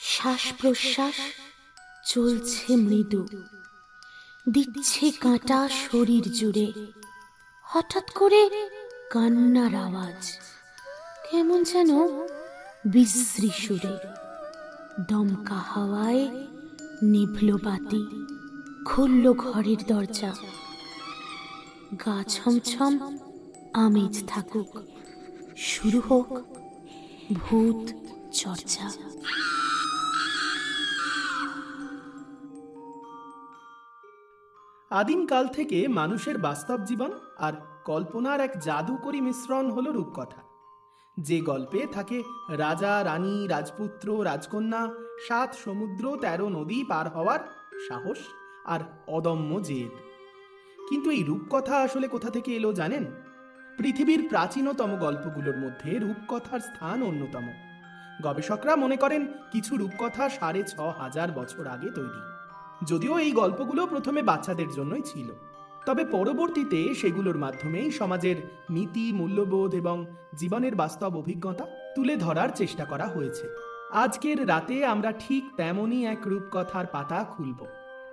শ্বাস প্রশ্বাস চলছে মৃদু, দিচ্ছে কাঁটা শরীর জুড়ে। হঠাৎ করে কান্নার আওয়াজ, কেমন যেন বিশ্রী সুরে। দমকা হাওয়ায় নিভল বাতি, খুলল ঘরের দরজা। গা ছমছম আমেজ থাকুক, শুরু হোক ভূত চর্চা। আদিমকাল থেকে মানুষের বাস্তব জীবন আর কল্পনার এক জাদুকরী মিশ্রণ হলো রূপকথা। যে গল্পে থাকে রাজা, রানী, রাজপুত্র, রাজকন্যা, 7 সমুদ্র 13 নদী পার হওয়ার সাহস আর অদম্য জেদ। কিন্তু এই রূপকথা আসলে কোথা থেকে এলো জানেন? পৃথিবীর প্রাচীনতম গল্পগুলোর মধ্যে রূপকথার স্থান অন্যতম। গবেষকরা মনে করেন কিছু রূপকথা 6500 বছর আগে তৈরি। যদিও এই গল্পগুলো প্রথমে বাচ্চাদের জন্যই ছিল, তবে পরবর্তীতে সেগুলোর মাধ্যমেই সমাজের নীতি, মূল্যবোধ এবং জীবনের বাস্তব অভিজ্ঞতা তুলে ধরার চেষ্টা করা হয়েছে। আজকের রাতে আমরা ঠিক তেমনই এক রূপকথার পাতা খুলব,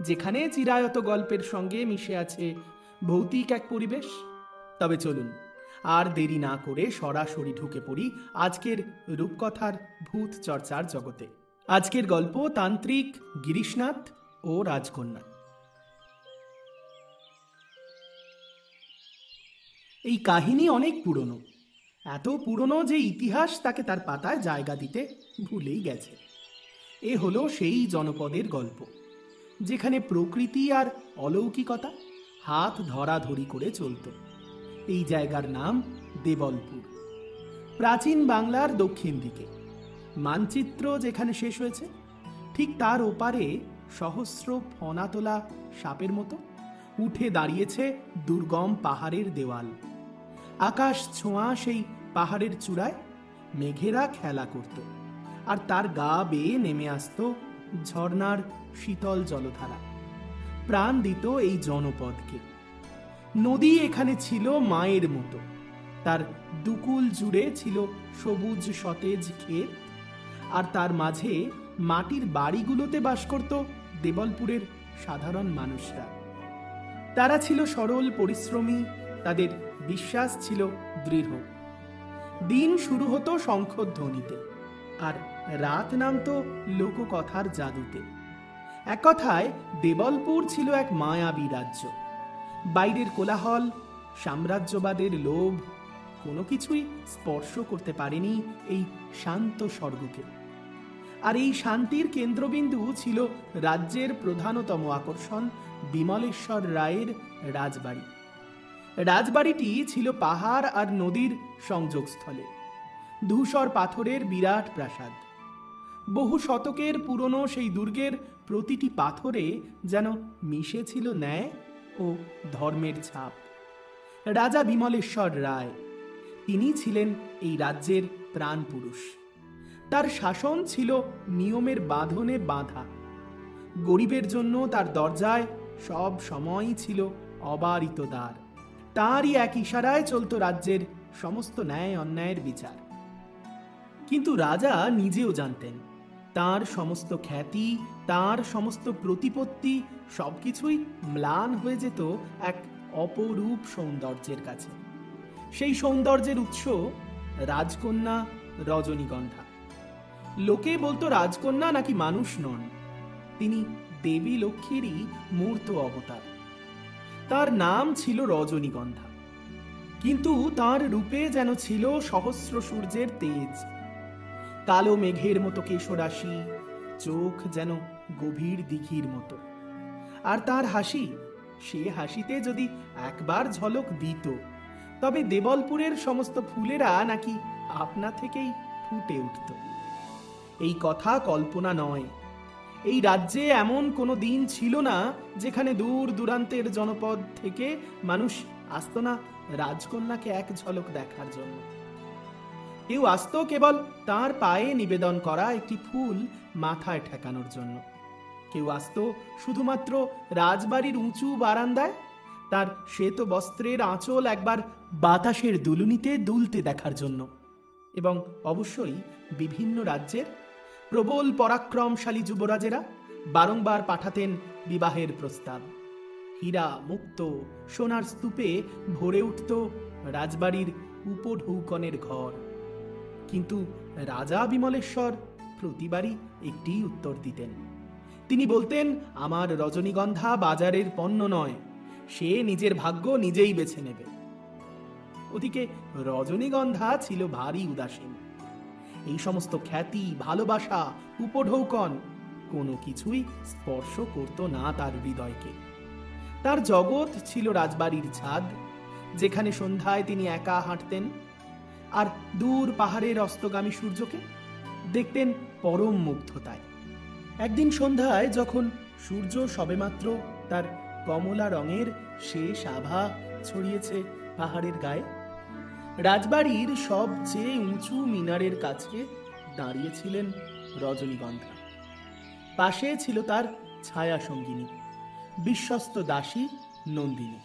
যেখানে চিরায়ত গল্পের সঙ্গে মিশে আছে ভৌতিক এক পরিবেশ। তবে চলুন আর দেরি না করে সরাসরি ঢুকে পড়ি আজকের রূপকথার ভূত চর্চার জগতে। আজকের গল্প তান্ত্রিক গিরিশনাথ ও রাজকন্যা। এই কাহিনী অনেক পুরনো, এত পুরনো যে ইতিহাস তাকে তার পাতায় জায়গা দিতে ভুলেই গেছে। এ হলো সেই জনপদের গল্প, যেখানে প্রকৃতি আর অলৌকিকতা হাত ধরাধরি করে চলত। এই জায়গার নাম দেবলপুর, প্রাচীন বাংলার দক্ষিণ দিকে। মানচিত্র যেখানে শেষ হয়েছে, ঠিক তার ওপারে সহস্র ফনা তোলা সাপের মতো উঠে দাঁড়িয়েছে দুর্গম পাহাড়ের দেওয়াল। আকাশ ছোঁয়া সেই পাহাড়ের চূড়ায় মেঘেরা খেলা করত, আর তার গা বেয়ে নেমে আসত ঝর্ণার শীতল জলধারা। প্রাণ দিত এই জনপদকে। নদী এখানে ছিল মায়ের মতো, তার দুকুল জুড়ে ছিল সবুজ সতেজ ক্ষেত, আর তার মাঝে মাটির বাড়িগুলোতে বাস করত দেবলপুরের সাধারণ মানুষরা। তারা ছিল সরল, পরিশ্রমী, তাদের বিশ্বাস ছিল দৃঢ়। দিন শুরু হতো শঙ্খধ্বনিতে, আর রাত নামতো লোককথার জাদুতে। এক কথায় দেবলপুর ছিল এক মায়াবী রাজ্য। বাইরের কোলাহল, সাম্রাজ্যবাদের লোভ কোনো কিছুই স্পর্শ করতে পারেনি এই শান্ত স্বর্গকে। আর এই শান্তির কেন্দ্রবিন্দু ছিল রাজ্যের প্রধানতম আকর্ষণ, বিমলেশ্বর রায়ের রাজবাড়ি। রাজবাড়িটি ছিল পাহাড় আর নদীর সংযোগস্থলে। ধূসর পাথরের বিরাট প্রাসাদ। বহু শতকের পুরনো সেই দুর্গের প্রতিটি পাথরে যেন মিশে ছিল ন্যায় ও ধর্মের ছাপ। রাজা বিমলেশ্বর রায়, তিনি ছিলেন এই রাজ্যের প্রাণ পুরুষ। তার শাসন ছিল নিয়মের বাঁধনে বাঁধা। গরিবের জন্য তার দরজায় সব সময়ই ছিল অবারিত দ্বার। তাঁরই এক ইশারায় চলত রাজ্যের সমস্ত ন্যায় অন্যায়ের বিচার। কিন্তু রাজা নিজেও জানতেন, তার সমস্ত খ্যাতি, তার সমস্ত প্রতিপত্তি সবকিছুই ম্লান হয়ে যেত এক অপরূপ সৌন্দর্যের কাছে। সেই সৌন্দর্যের উৎস রাজকন্যা রজনীগন্ধা। লোকে বলতো রাজকন্যা নাকি মানুষ নন, তিনি দেবী লক্ষ্মীরই মূর্ত অবতার। তার নাম ছিল রজনীগন্ধা, কিন্তু তার রূপে যেন ছিল সহস্র সূর্যের তেজ। কালো মেঘের মতো কেশরাশি, চোখ যেন গভীর দিঘির মতো। আর তার হাসি, সে হাসিতে যদি একবার ঝলক দিত, তবে দেবলপুরের সমস্ত ফুলেরা নাকি আপনা থেকেই ফুটে উঠত। এই কথা কল্পনা নয়। এই রাজ্যে এমন কোনো দিন ছিল না যেখানে দূর দূরান্তের জনপদ থেকে মানুষ আসত না রাজকন্যাকে এক ঝলক দেখার জন্য। কেউ আসত কেবল তার পায়ে নিবেদন করা একটি ফুল মাথায় ঠেকানোর জন্য। কেউ আসত শুধুমাত্র রাজবাড়ির উঁচু বারান্দায় তার শ্বেত বস্ত্রের আঁচল একবার বাতাসের দুলুনিতে দুলতে দেখার জন্য। এবং অবশ্যই বিভিন্ন রাজ্যের প্রবল পরাক্রমশালী যুবরাজেরা বারংবার পাঠাতেন বিবাহের প্রস্তাব। হীরা মুক্ত সোনার স্তূপে ভরে উঠত রাজবাড়ির উপঢৌকনের ঘর। কিন্তু রাজা বিমলেশ্বর প্রতিবারই একটি উত্তর দিতেন। তিনি বলতেন, আমার রজনীগন্ধা বাজারের পণ্য নয়, সে নিজের ভাগ্য নিজেই বেছে নেবে। ওদিকে রজনীগন্ধা ছিল ভারী উদাসীন। এই সমস্ত খ্যাতি, ভালোবাসা, উপঢৌকন কোনো কিছুই স্পর্শ করত না তার হৃদয়কে। তার জগৎ ছিল রাজবাড়ির ছাদ, যেখানে সন্ধ্যায় তিনি একা হাঁটতেন আর দূর পাহাড়ের অস্তগামী সূর্যকে দেখতেন পরম মুগ্ধতায়। একদিন সন্ধ্যায় যখন সূর্য সবেমাত্র তার কমলা রঙের শেষ আভা ছড়িয়েছে পাহাড়ের গায়ে, রাজবাড়ির সবচেয়ে উঁচু মিনারের কাছে দাঁড়িয়েছিলেন রজনীগন্ধা। পাশে ছিল তার ছায়া সঙ্গিনী, বিশ্বস্ত দাসী নন্দিনী।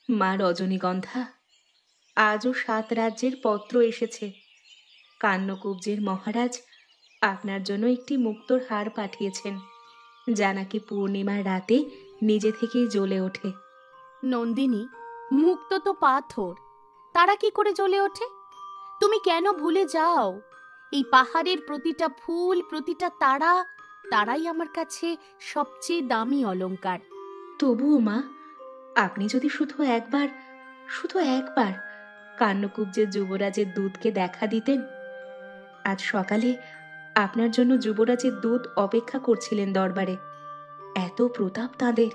মা রজনীগন্ধা, আজও 7 রাজ্যের পত্র এসেছে। কান্নকুব্জের মহারাজ আপনার জন্য একটি মুক্তোর হার পাঠিয়েছেন, যা নাকি পূর্ণিমার রাতে নিজে থেকেই জ্বলে ওঠে। নন্দিনী, মুক্ত তো পাথর, তারা কি করে জ্বলে ওঠে? তুমি কেন ভুলে যাও এই পাহাড়ের প্রতিটা ফুল, প্রতিটা তারা, তারাই আমার কাছে সবচেয়ে দামি অলংকার। তবুও মা, আপনি যদি শুধু একবার কান্নকুব্জের যুবরাজের দূতকে দেখা দিতেন। আজ সকালে আপনার জন্য যুবরাজের দূত অপেক্ষা করছিলেন দরবারে। এত প্রতাপ তাদের,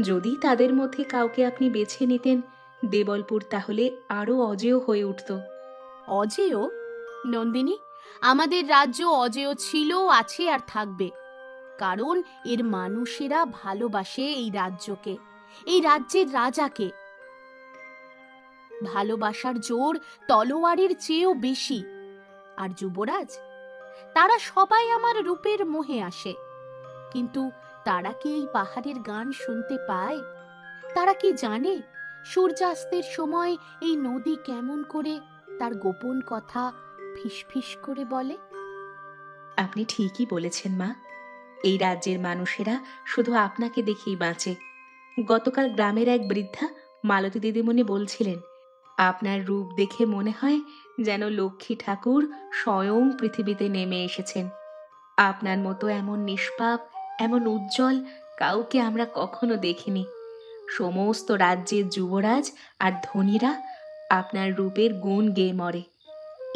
যদি তাদের মধ্যে কাউকে আপনি বেছে নিতেন, দেবলপুর তাহলে আরো অজেয় হয়ে উঠত। অজেয়? নন্দিনী, আমাদের রাজ্য অজেয় ছিল, আছে আর থাকবে, কারণ এর মানুষেরা ভালোবাসে এই রাজ্যকে, এই রাজ্যের রাজাকে। ভালোবাসার জোর তলোয়ারের চেয়েও বেশি। আর যুবরাজ, তারা সবাই আমার রূপের মোহে আসে, কিন্তু তারা কি এই পাহাড়ের গান শুনতে পায়? তারা কি জানে সূর্যাস্তের সময় এই নদী কেমন করে তার গোপন কথা ফিসফিস করে বলে? আপনি ঠিকই বলেছেন মা, এই রাজ্যের মানুষেরা শুধু আপনাকে দেখেই বাঁচে। গতকাল গ্রামের এক বৃদ্ধা মালতী দিদিমণি বলছিলেন, আপনার রূপ দেখে মনে হয় যেন লক্ষ্মী ঠাকুর স্বয়ং পৃথিবীতে নেমে এসেছেন। আপনার মতো এমন নিষ্পাপ, এমন উজ্জ্বল কাউকে আমরা কখনো দেখিনি। সমস্ত রাজ্যের যুবরাজ আর ধনীরা আপনার রূপের গুণ গেয়ে মরে।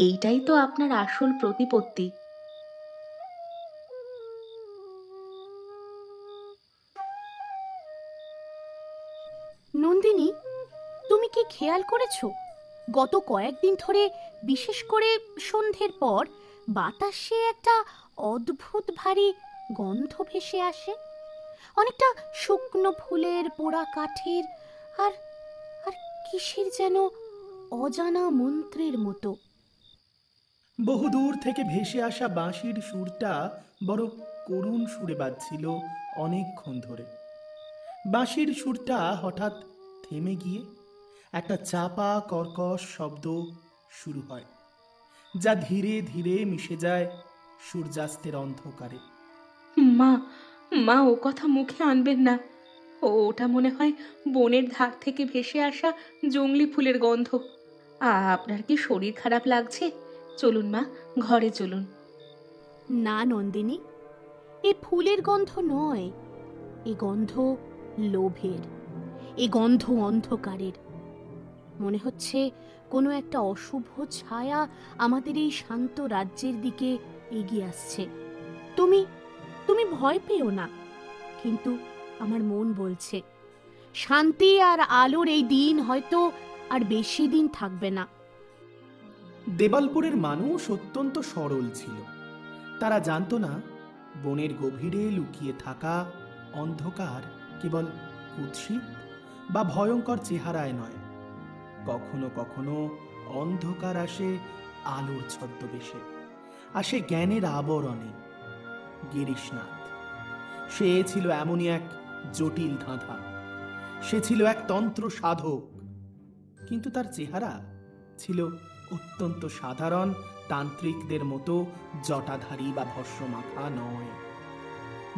এইটাই তো আপনার আসল প্রতিপত্তি। নন্দিনী, তুমি কি খেয়াল করেছো গত কয়েকদিন ধরে, বিশেষ করে সন্ধ্যের পর, বাতাসে একটা অদ্ভুত ভারী গন্ধ ভেসে আসে, অনেকটা শুকনো ফুলের, পোড়া কাঠের আর আর কিসের যেন অজানা মন্ত্রের মতো। বহুদূর থেকে ভেসে আসা বাঁশির সুরটা বড় করুণ সুরে বাজছিল অনেকক্ষণ ধরে। বাঁশির সুরটা হঠাৎ থেমে গিয়ে একটা চাপা কর্কশ শব্দ শুরু হয়, যা ধীরে ধীরে মিশে যায় সূর্যাস্তের অন্ধকারে। মা, মা, ও কথা মুখে আনবেন না। ওটা মনে হয় বনের ধার থেকে ভেসে আসা জংলি ফুলের গন্ধ। আপনার কি শরীর খারাপ লাগছে? চলুন মা, ঘরে চলুন। না নন্দিনী, এ ফুলের গন্ধ নয়, এ গন্ধ লোভের, এ গন্ধ অন্ধকারের। মনে হচ্ছে কোনো একটা অশুভ ছায়া আমাদের এই শান্ত রাজ্যের দিকে এগিয়ে আসছে। তুমি তুমি ভয় পেও না, কিন্তু আমার মন বলছে শান্তি আর আলোর এই দিন হয়তো আর বেশি দিন থাকবে না। দেবালপুরের মানুষ অত্যন্ত সরল ছিল। তারা জানতো না বনের গভীরে লুকিয়ে থাকা অন্ধকার কেবল কুৎসিত বা ভয়ঙ্কর চেহারায় নয়, কখনো কখনো অন্ধকার আসে আলোর ছদ্মবেশে, আসে জ্ঞানের আবরণে। গিরিশনাথ, সে ছিল এমনই এক জটিল ধাঁধা। সে ছিল এক তন্ত্র সাধক, কিন্তু তার চেহারা ছিল অত্যন্ত সাধারণ তান্ত্রিকদের মতো জটাধারী বা ভস্মমাখা নয়,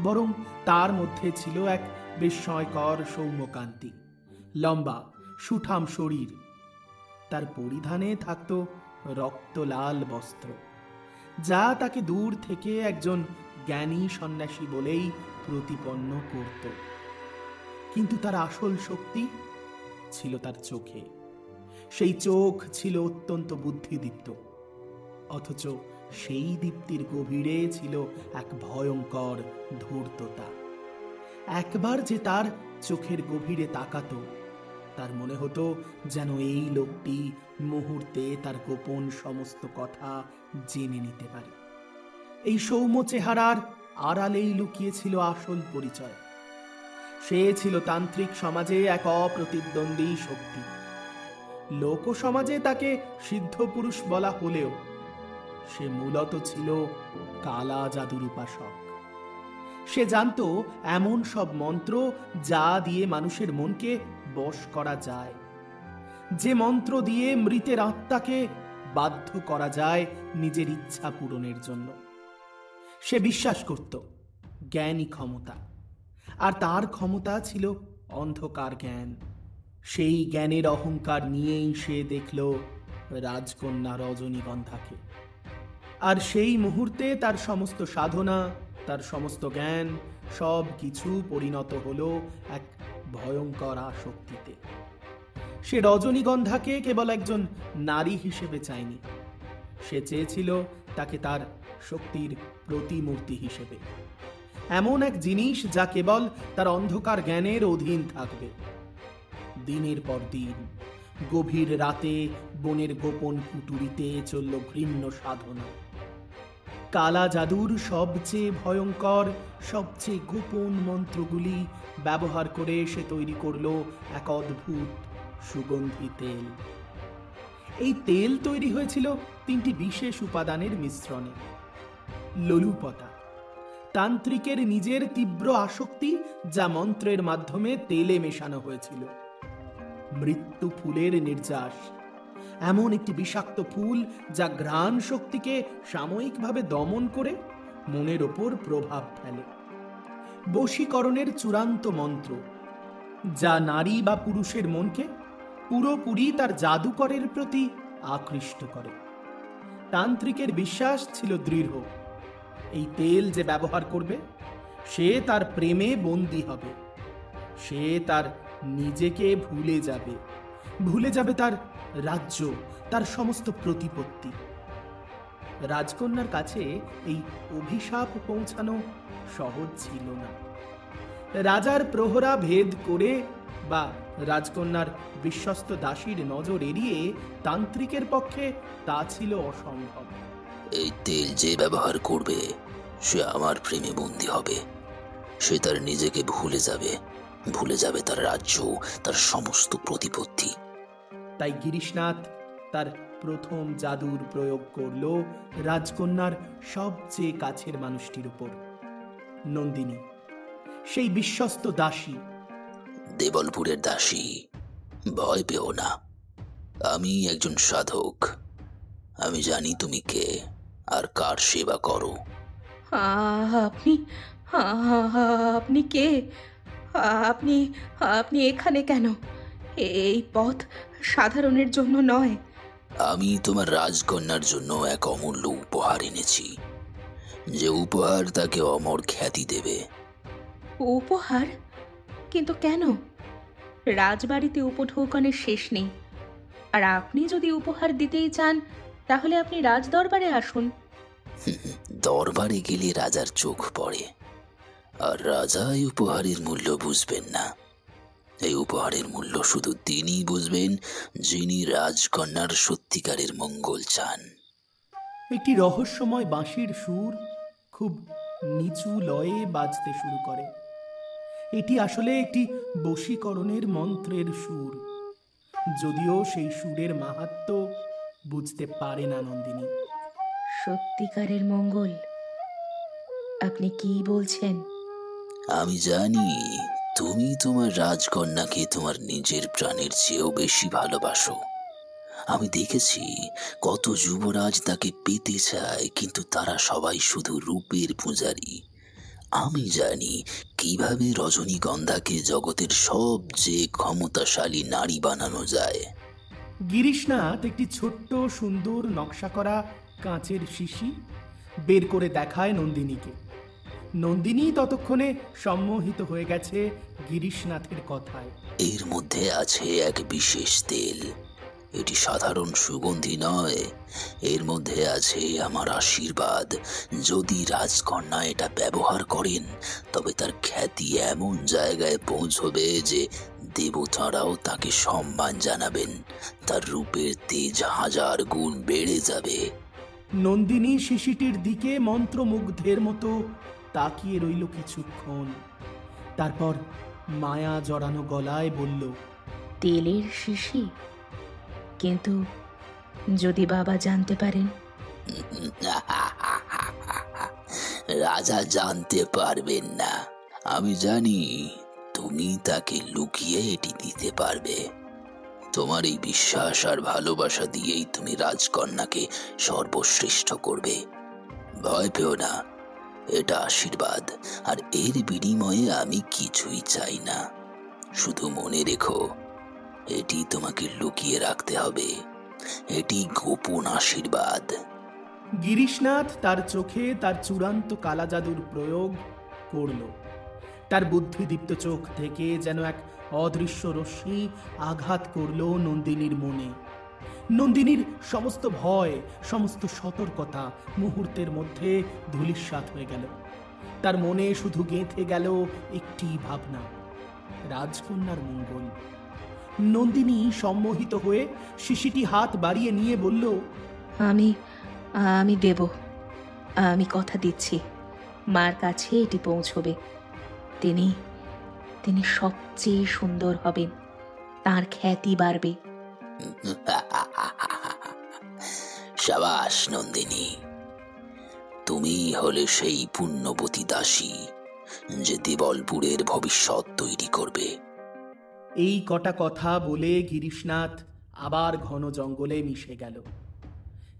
বরং তার মধ্যে ছিল এক বিস্ময়কর সৌম্যকান্তি, লম্বা সুঠাম শরীর। তার পরিধানে থাকত রক্তলাল বস্ত্র, যা তাকে দূর থেকে একজন জ্ঞানী সন্ন্যাসী বলেই প্রতিপন্ন করত। কিন্তু তার আসল শক্তি ছিল তার চোখে। সেই চোখ ছিল অত্যন্ত বুদ্ধিদীপ্ত, অথচ সেই দীপ্তির গভীরে ছিল এক ভয়ঙ্কর ধূর্ততা। একবার যে তার চোখের গভীরে তাকাতো, তার মনে হতো যেন এই লোকটি মুহূর্তে তার গোপন সমস্ত কথা জেনে নিতে পারে। এই সৌম্য চেহারার আড়ালেই লুকিয়েছিল আসল পরিচয়। সে ছিল তান্ত্রিক সমাজে এক অপ্রতিদ্বন্দ্বী শক্তি। লোক সমাজে তাকে সিদ্ধ পুরুষ বলা হলেও সে মূলত ছিল কালা জাদুর উপাসক। সে জানত এমন সব মন্ত্র যা দিয়ে মানুষের মনকে বশ করা যায়, যে মন্ত্র দিয়ে মৃতের আত্মাকে বাধ্য করা যায় নিজের ইচ্ছা পূরণের জন্য। সে বিশ্বাস করত জ্ঞানই ক্ষমতা, আর তার ক্ষমতা ছিল অন্ধকার জ্ঞান। সেই জ্ঞানের অহংকার নিয়েই সে দেখল রাজকন্যা রজনীগন্ধাকে। আর সেই মুহূর্তে তার সমস্ত সাধনা, তার সমস্ত জ্ঞান, সব কিছু পরিণত হলো এক ভয়ঙ্কর আসক্তিতে। সে রজনীগন্ধাকে কেবল একজন নারী হিসেবে চায়নি, সে চেয়েছিল তাকে তার শক্তির প্রতিমূর্তি হিসেবে, এমন এক জিনিস যা কেবল তার অন্ধকার জ্ঞানের অধীন থাকবে। দিনের পর দিন, গভীর রাতে বনের গোপন কুটুরিতে চলল ঘৃণ্য সাধনা। কালা জাদুর সবচেয়ে ভয়ঙ্কর, সবচেয়ে গোপন মন্ত্রগুলি ব্যবহার করে সে তৈরি করলো এক অদ্ভুত সুগন্ধি তেল। এই তেল তৈরি হয়েছিল 3টি বিশেষ উপাদানের মিশ্রণে। লোলুপতা, তান্ত্রিকের নিজের তীব্র আসক্তি, যা মন্ত্রের মাধ্যমে তেলে মেশানো হয়েছিল। মৃত্যু ফুলের নির্যাস, এমন একটি বিষাক্ত ফুল যা ঘ্রাণ শক্তিকে সাময়িকভাবে দমন করে মনের ওপর প্রভাব ফেলে। বশীকরণের চূড়ান্ত মন্ত্র, যা নারী বা পুরুষের মনকে পুরোপুরি তার জাদুকরের প্রতি আকৃষ্ট করে। তান্ত্রিকের বিশ্বাস ছিল দৃঢ়, এই তেল যে ব্যবহার করবে সে তার প্রেমে বন্দী হবে, সে তার নিজেকে ভুলে যাবে, ভুলে যাবে তার রাজ্য, তার সমস্ত প্রতিপত্তি। রাজকন্যার কাছে এই অভিশাপ পৌঁছানো সহজ ছিল না। রাজার প্রহরা ভেদ করে বা রাজকন্যার বিশ্বস্ত দাসীর নজর এড়িয়ে তান্ত্রিকের পক্ষে তা ছিল অসম্ভব। এই তেল যে ব্যবহার করবে সে আমার প্রেমে বন্দী হবে, সে তার নিজেকে ভুলে যাবে, ভুলে যাবে তার রাজ্য, তার সমস্ত প্রতিপত্তি। তাই গিরিশনাথ তার প্রথম জাদুর প্রয়োগ করল রাজকন্যার সবচেয়ে কাছের মানুষটির উপর, নন্দিনী, সেই বিশ্বস্ত দাসী। দেবলপুরের দাসী, ভয় পেও না, আমি একজন সাধক। আমি জানি তুমি কে আর কার সেবা করো। আপনি আপনি কে? আপনি আপনি এখানে কেন? এই পথ সাধারণের জন্য নয়। আমি তোমার রাজকন্যার জন্য এক অমূল্য উপহার এনেছি, যে উপহার তাকে অমর খ্যাতি দেবে। উপহার? কিন্তু কেন? রাজবাড়িতে উপঢৌকনের শেষ নেই, আর আপনি যদি উপহার দিতেই চান তাহলে আপনি রাজদরবারে আসুন। দরবারে গেলে রাজার চোখ পড়ে, আর রাজা এই উপহারের মূল্য বুঝবেন না। এই উপহারের মূল্য শুধু তিনিই বুঝবেন যিনি রাজকন্যার সত্যিকারের মঙ্গল চান। একটি রহস্যময় বাঁশির সুর খুব নিচু লয়ে বাজতে শুরু করে। এটি আসলে একটি বশীকরণের মন্ত্রের সুর, যদিও সেই সুরের মাহাত্ম্য বুঝতে পারে না নন্দিনী। সত্যিকারের মঙ্গল? আপনি কি বলছেন? আমি জানি তুমি তোমার রাজকন্যাকে তোমার নিজের প্রাণের চেয়েও বেশি ভালোবাসো, আমি দেখেছি কত যুবরাজ তাকে পেতে চায়, কিন্তু তারা সবাই শুধু রূপের পূজারী। আমি জানি কিভাবে রজনীগন্ধাকে জগতের সবচেয়ে ক্ষমতাশালী নারী বানানো যায়। গিরিশনাথ একটি ছোট্ট সুন্দর নকশা করা কাঁচের শিশি বের করে দেখায় নন্দিনীকে। নন্দিনী ততক্ষণে সম্মোহিত হয়ে গেছে গিরিশনাথের কথায়। এর মধ্যে আছে এক বিশেষ তেল। এটি সাধারণ সুগন্ধি নয়, এর মধ্যে আছে আমার আশীর্বাদ। যদি রাজকন্যা এটা ব্যবহার করেন, তবে তার খ্যাতি এমন জায়গায় পৌঁছবে যে দেবতারাও তাকে সম্মান জানাবেন। তার রূপের তেজ 1000 গুণ বেড়ে যাবে। নন্দিনী শিশিটির দিকে মন্ত্রমুগ্ধের মতো তাকিয়ে রইল কিছুক্ষণ। তারপর মায়া জড়ানো গলায় বলল, তেলের শিশি? কিন্তু যদি বাবা জানতে পারেন? রাজা জানতে পারবেন না। আমি জানি তুমি তাকে লুকিয়ে এটি দিতে পারবে। তোমার এই বিশ্বাস আর ভালোবাসা দিয়েই তুমি রাজকন্যাকে সর্বশ্রেষ্ঠ করবে। ভয় পেও না, এটা আশীর্বাদ, আর এর বিনিময়ে আমি কিছুই চাই না। শুধু মনে রেখো, এটি তোমাকে লুকিয়ে রাখতে হবে। এটি গোপন আশীর্বাদ। গিরিশনাথ তার চোখে তার চূড়ান্ত কালা জাদুর প্রয়োগ করল। তার বুদ্ধিদীপ্ত চোখ থেকে যেন এক অদৃশ্য রশ্মি আঘাত করল নন্দিনীর মনে। নন্দিনীর সমস্ত ভয়, সমস্ত সতর্কতা মুহূর্তের মধ্যে ধূলিসাৎ হয়ে গেল। তার মনে শুধু গেঁথে গেল একটি ভাবনা, রাজকন্যার মঙ্গল। নন্দিনী সম্মোহিত হয়ে শিশিটি হাত বাড়িয়ে নিয়ে বলল, আমি আমি দেব। আমি কথা দিচ্ছি, মার কাছে এটি পৌঁছবে। তিনি তিনি সবচেয়ে সুন্দর হবেন, তার খ্যাতি বাড়বে। সাবাস নন্দিনী, তুমি হলে সেই পুণ্যবতী দাসী যে দেবলপুরের ভবিষ্যৎ তৈরি করবে। এই কটা কথা বলে গিরিশনাথ আবার ঘন জঙ্গলে মিশে গেল।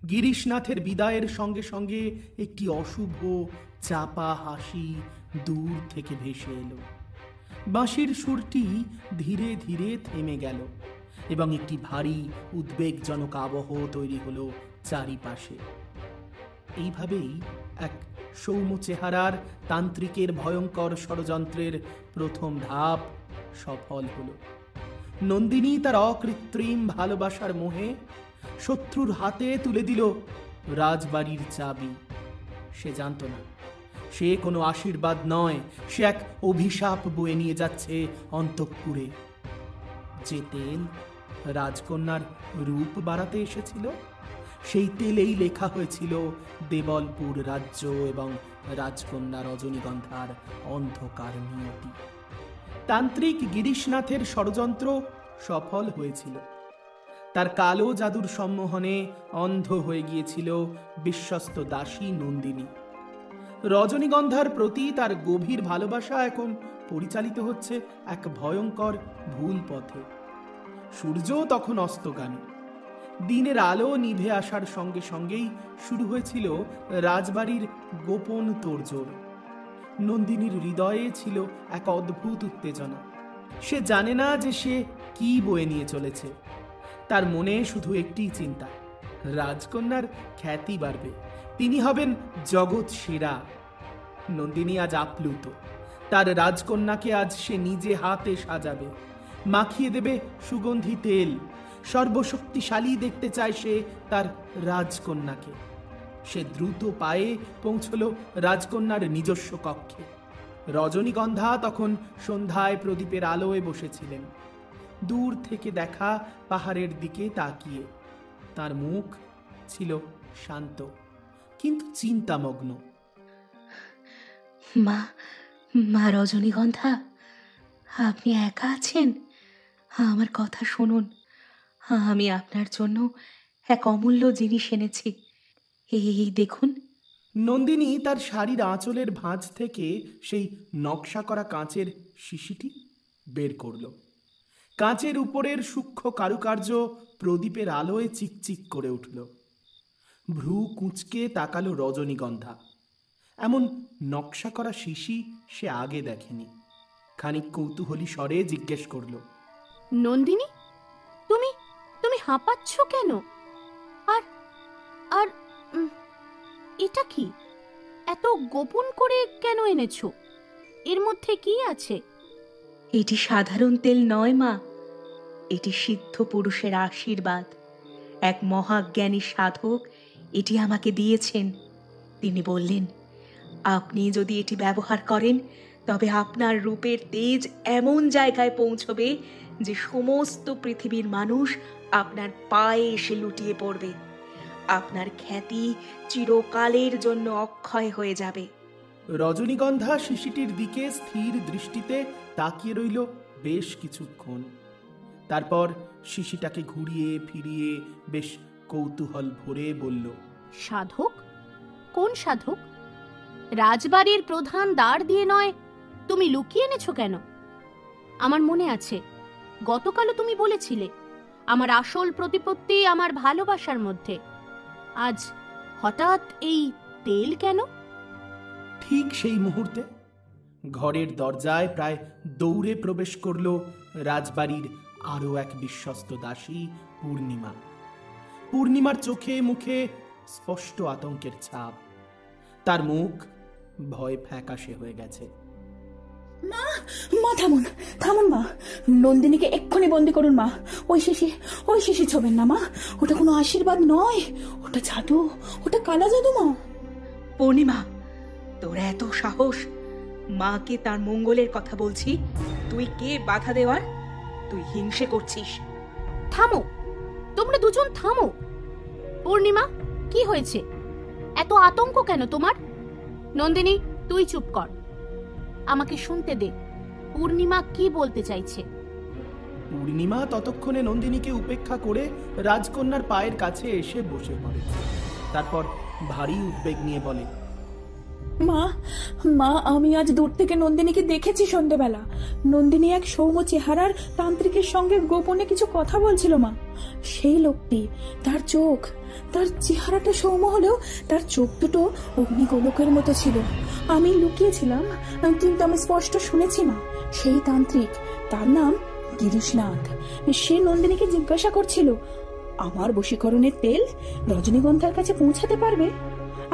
গিরিশনাথের বিদায়ের সঙ্গে সঙ্গে একটি অশুভ চাপা হাসি দূর থেকে ভেসে এলো। বাঁশির সুরটি ধীরে ধীরে থেমে গেল এবং একটি ভারী উদ্বেগজনক আবহ তৈরি হলো চারিপাশে। এইভাবেই এক সৌম্য চেহারার তান্ত্রিকের ভয়ঙ্কর ষড়যন্ত্রের প্রথম ধাপ সফল হলো। নন্দিনী তার অকৃত্রিম ভালোবাসার মোহে শত্রুর হাতে তুলে দিল রাজবাড়ির চাবি। সে জানত না, সে কোনো আশীর্বাদ নয়, সে এক অভিশাপ বয়ে নিয়ে যাচ্ছে অন্তঃপুরে। যে তেল রাজকন্যার রূপ বাড়াতে এসেছিল, সেই তেলেই লেখা হয়েছিল দেবলপুর রাজ্য এবং রাজকন্যা রজনীগন্ধার অন্ধকার নিয়তি। তান্ত্রিক গিরিশনাথের ষড়যন্ত্র সফল হয়েছিল। তার কালো জাদুর সম্মোহনে অন্ধ হয়ে গিয়েছিল বিশ্বস্ত দাসী নন্দিনী। রজনীগন্ধার প্রতি তার গভীর ভালোবাসা এখন পরিচালিত হচ্ছে এক ভয়ঙ্কর ভুল পথে। সূর্য তখন অস্তগামী। দিনের আলো নিভে আসার সঙ্গে সঙ্গেই শুরু হয়েছিল রাজবাড়ির গোপন তোড়জোড়। নন্দিনীর হৃদয়ে ছিল এক অদ্ভুত উত্তেজনা। সে জানে না যে সে কি বয়ে নিয়ে চলেছে। তার মনে শুধু একটি চিন্তা, রাজকন্যার খ্যাতি বাড়বে, তিনি হবেন জগৎ সেরা। নন্দিনী আজ আপ্লুত। তার রাজকন্যাকে আজ সে নিজে হাতে সাজাবে, মাখিয়ে দেবে সুগন্ধি তেল। সর্বশক্তিশালী দেখতে চায় সে তার রাজকন্যাকে। সে দ্রুত পায়ে পৌঁছল রাজকন্যার নিজস্ব কক্ষে। রজনীগন্ধা তখন সন্ধ্যায় প্রদীপের আলোয় বসেছিলেন, দূর থেকে দেখা পাহাড়ের দিকে তাকিয়ে। তার মুখ ছিল শান্ত কিন্তু চিন্তামগ্ন। মা মা রজনীগন্ধা, আপনি একা আছেন? আমার কথা শুনুন, আমি আপনার জন্য এক অমূল্য জিনিস এনেছি। এই দেখুন। নন্দিনী তার শাড়ির আঁচলের ভাঁজ থেকে সেই নকশা করা কাঁচের শিশিটি বের করল। কাঁচের উপরের সূক্ষ্ম কারুকার্য প্রদীপের আলোয় চিকচিক করে উঠল। ভ্রু কুঁচকে তাকালো রজনীগন্ধা। এমন নকশা করা শিশি সে আগে দেখেনি। খানিক কৌতূহলী স্বরে জিজ্ঞেস করল, নন্দিনী, তুমি তুমি হাঁপাচ্ছ কেন? আর আর এটা কি এত গোপন করে কেন এনেছো? এর মধ্যে কি আছে? এটি সাধারণ তেল নয় মা, এটি সিদ্ধ পুরুষের আশীর্বাদ। এক মহাজ্ঞানী সাধক এটি আমাকে দিয়েছেন। তিনি বললেন, আপনি যদি এটি ব্যবহার করেন তবে আপনার রূপের তেজ এমন জায়গায় পৌঁছবে যে সমস্ত পৃথিবীর মানুষ আপনার পায়ে এসে লুটিয়ে পড়বে। আপনার খ্যাতি চিরকালের জন্য অক্ষয় হয়ে যাবে। রজনীগন্ধা শিশিটির দিকে স্থির দৃষ্টিতে তাকিয়ে রইল বেশ কিছুক্ষণ। তারপর শিশিটাকে ঘুরিয়ে ফিরিয়ে বেশ কৌতূহল ভরে বলল, সাধক? কোন সাধক? রাজবাড়ির প্রধান দ্বার দিয়ে নয়, তুমি লুকিয়ে এনেছো কেন? আমার মনে আছে, গতকালও তুমি বলেছিলে আমার আসল প্রতিপত্তি আমার ভালোবাসার মধ্যে। আজ হঠাৎ এই তেল কেন? ঠিক সেই মুহূর্তে ঘরের দরজায় প্রায় দৌড়ে প্রবেশ করল রাজবাড়ির আরো এক বিশ্বস্ত দাসী পূর্ণিমা। পূর্ণিমার চোখে মুখে স্পষ্ট আতঙ্কের ছাপ। তার মুখ ভয় ফ্যাকাশে হয়ে গেছে। মা, মা থামুন, থামুন মা। নন্দিনীকে এক্ষুনি বন্দি করুন মা। ওই শিশি ছবেন না মা। ওটা কোনো আশীর্বাদ নয়, ওটা জাদু, ওটা কালা জাদু মা। পূর্ণিমা, তোর এত সাহস! মাকে তার মঙ্গলের কথা বলছি, তুই কে বাধা দেওয়ার? তুই হিংসে করছিস। থামো, তোমরা দুজন থামো। পূর্ণিমা, কি হয়েছে? এত আতঙ্ক কেন তোমার? নন্দিনী, তুই চুপ কর, আমাকে শুনতে দে। পূর্ণিমা কি বলতে চাইছে? পূর্ণিমা ততক্ষণে নন্দিনীকে উপেক্ষা করে রাজকন্যার পায়ের কাছে এসে বসে পড়ে। তারপর ভারী উদ্বেগ নিয়ে বলে, মা, মা, আমি আজ দূর থেকে নন্দিনীকে দেখেছি সন্ধ্যেবেলা। নন্দিনী এক সৌম্য চেহারার তান্ত্রিকের সঙ্গে গোপনে কিছু কথা বলছিল মা। সেই লোকটি, তার চোখ, তার চেহারাটা সৌম্য হলেও তার চোখ দুটো অগ্নিগোলকের মতো ছিল। আমি লুকিয়েছিলাম, কিন্তু আমি স্পষ্ট শুনেছি মা, সেই তান্ত্রিক, তার নাম গিরিশনাথ, সে নন্দিনীকে জিজ্ঞাসা করছিল আমার বশীকরণের তেল রজনীগন্ধার কাছে পৌঁছাতে পারবে।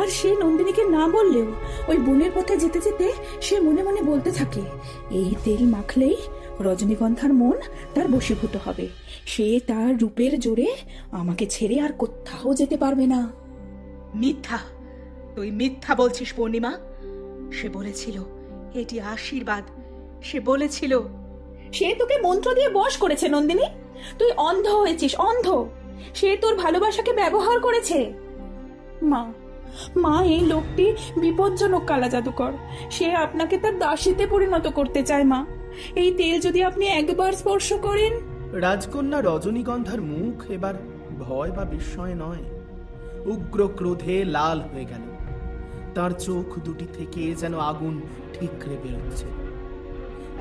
আর সে নন্দিনীকে না বললেও ওই বনের পথে যেতে যেতে সে মনে মনে বলতে থাকে, এই তেল মাখলেই রজনীগন্ধার মন তার বশীভূত হবে। সে তার রূপের জোরে আমাকে ছেড়ে আর কোথাও যেতে পারবে না। মিথ্যা, তুই মিথ্যা বলছিস পূর্ণিমা। সে বলেছিল এটি আশীর্বাদ। সে বলেছিল। সে তোকে মন্ত্র দিয়ে বশ করেছে নন্দিনী। তুই অন্ধ হয়েছিস, অন্ধ। সে তোর ভালোবাসাকে ব্যবহার করেছে। মা, মা, এই লোকটি বিপজ্জনক কালা জাদুকর। সে আপনাকে তার দাসীতে পরিণত করতে চায় মা। এই তেল যদি আপনি একবার স্পর্শ করেন। রাজকন্যা রজনীগন্ধার মুখ এবার ভয় বা বিস্ময় নয়, উগ্র ক্রোধে লাল হয়ে গেল। তার চোখ দুটি থেকে যেন আগুন ঠিকরে বেরোচ্ছে।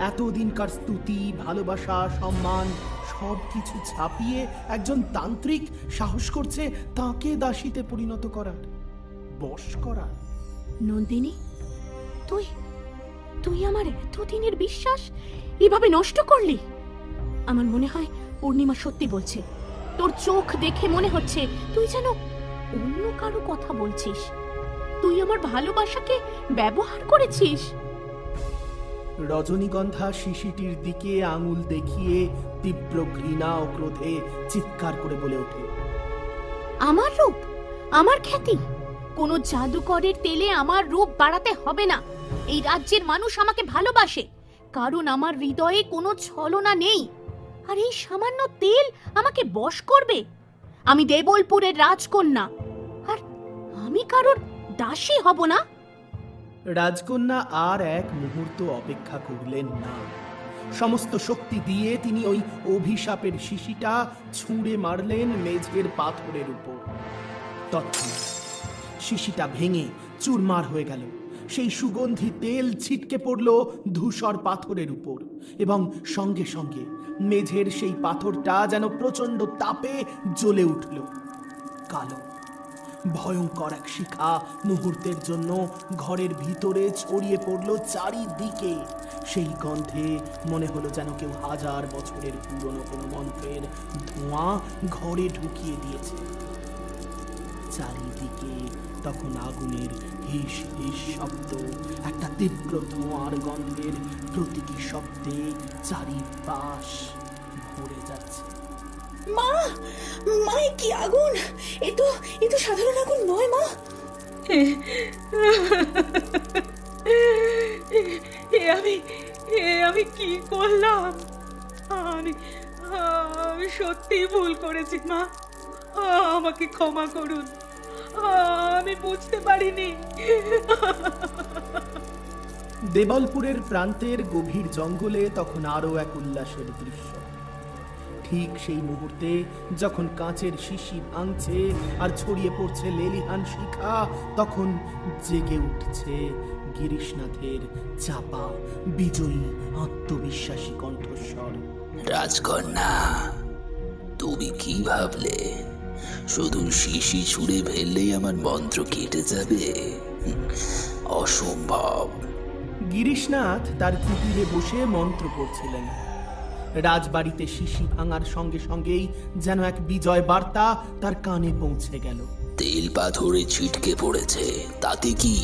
এতদিনকার স্তুতি, ভালোবাসা, সম্মান সবকিছু ছাপিয়ে একজন তান্ত্রিক সাহস করছে তাকে দাসীতে পরিণত করার, বশ করার। নন্দিনী, তুই তুই আমার এতদিনের বিশ্বাস এভাবে নষ্ট করলি? আমার মনে হয় পূর্ণিমা সত্যি বলছে। তোর চোখ দেখে মনে হচ্ছে তুই যেন অন্য কারো কথা বলছিস। তুই আমার ভালোবাসাকে ব্যবহার করেছিস। রজনীগন্ধা শিশিটির দিকে আঙুল দেখিয়ে তীব্র ঘৃণা ও ক্রোধে চিৎকার করে বলে ওঠে, আমার রূপ, আমার খ্যাতি, কোনো জাদুকরের তেলে আমার রূপ বাড়াতে হবে না। এই রাজ্যের মানুষ আমাকে ভালোবাসে, কারণ আমার হৃদয়ে কোনো ছলনা নেই। আর এই সামান্য তেল আমাকে বশ করবে? আমি দেবলপুরের রাজকন্যা, আর আমি কারোর দাসী হব না। রাজকন্যা আর এক মুহূর্ত অপেক্ষা করলেন না। সমস্ত শক্তি দিয়ে তিনি ওই অভিশাপের শিশিটা ছুঁড়ে মারলেন মেঝের পাথরের উপর। তৎক্ষণাৎ শিশিটা ভেঙে চুরমার হয়ে গেল। সেই সুগন্ধি তেল ছিটকে পড়ল ধূসর পাথরের উপর, এবং সঙ্গে সঙ্গে মেঝের সেই পাথরটা যেন প্রচণ্ড তাপে জ্বলে উঠল। কালো ভয়ঙ্কর এক শিখা মুহূর্তের জন্য ঘরের ভিতরে ছড়িয়ে পড়ল চারিদিকে। সেই গন্ধে মনে হলো যেন কেউ 1000 বছরের পুরনো কোনো মন্ত্রের ধোঁয়া ঘরে ঢুকিয়ে দিয়েছে। চারিদিকে তখন আগুনের হিস হিস শব্দ, একটা তীব্র ধোঁয়ার গন্ধের প্রতীকী শব্দে চারিপাশ ভরে যাচ্ছে। মা, মা, এ কি আগুন! এ তো সাধারণ আগুন নয় মা। আমি কি করলাম? আমি সত্যি ভুল করেছি মা, আমাকে ক্ষমা করুন, আমি বুঝতে পারিনি। দেবলপুরের প্রান্তের গভীর জঙ্গলে তখন আরো এক উল্লাসের দৃশ্য। ঠিক সেই মুহূর্তে যখন কাঁচের শিশি ভাঙছে আর ছড়িয়ে পড়ছে লেলিহান শিখা, তখন জেগে উঠছে গিরিশনাথের চাপা, বিজয়ী, আত্মবিশ্বাসী কণ্ঠস্বর। রাজকন্যা, তুমি কি ভাবলে শুধু শিশি ছুঁড়ে ফেললেই আমার মন্ত্র কেটে যাবে? অসম্ভব। গিরিশনাথ তার কুটিরে বসে মন্ত্র পড়ছিলেন। রাজবাড়িতে শিশি ভাঙার সঙ্গে সঙ্গেই যেন এক বিজয় বার্তা তার কানে পৌঁছে গেল। তেল পাথরে ছিটকে পড়েছে, তাতে কি?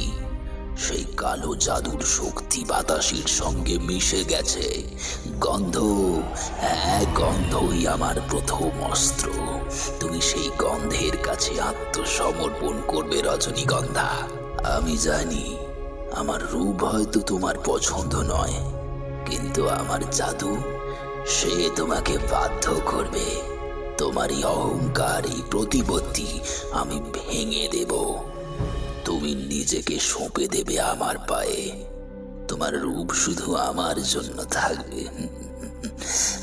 সেই কালো জাদুর শক্তি বাতাসের সঙ্গে মিশে গেছে। গন্ধ, হ্যাঁ, গন্ধই আমার প্রথম অস্ত্র। তুমি সেই গন্ধের কাছে আত্মসমর্পণ করবে রজনীগন্ধা। আমি জানি আমার রূপ হয়তো তোমার পছন্দ নয়, কিন্তু আমার জাদু সে তোমাকে বাধ্য করবে। তোমার এই অহংকার, এই প্রতিপত্তি আমি ভেঙে দেব। তুমি নিজেকে সঁপে দেবে আমার পায়ে। তোমার রূপ শুধু আমার জন্য থাকবে,